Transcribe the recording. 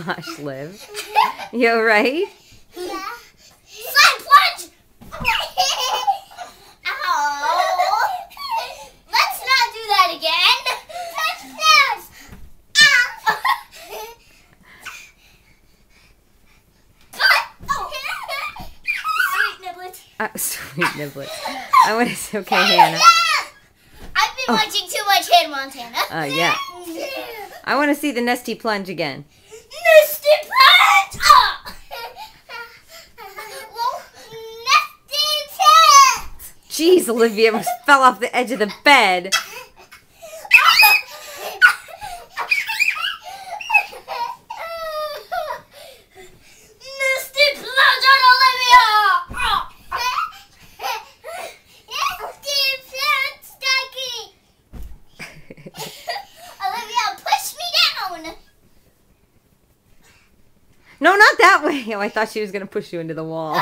gosh, Liv. You alright? Yeah. Slide plunge! Ow! Let's not do that again. Touchdowns! Ow! Sweet niblets. Sweet niblets. I want to say, okay, Hannah. I've been watching too much Hannah Montana. Yeah. I want to see the Nesty plunge again. Nesty plunge! Oh! Well, Nesty tits! Jeez, Olivia almost fell off the edge of the bed. Nesty plunge on Olivia! Nesty plunge, Stucky! Olivia, push me down! No, not that way. Oh, I thought she was going to push you into the wall.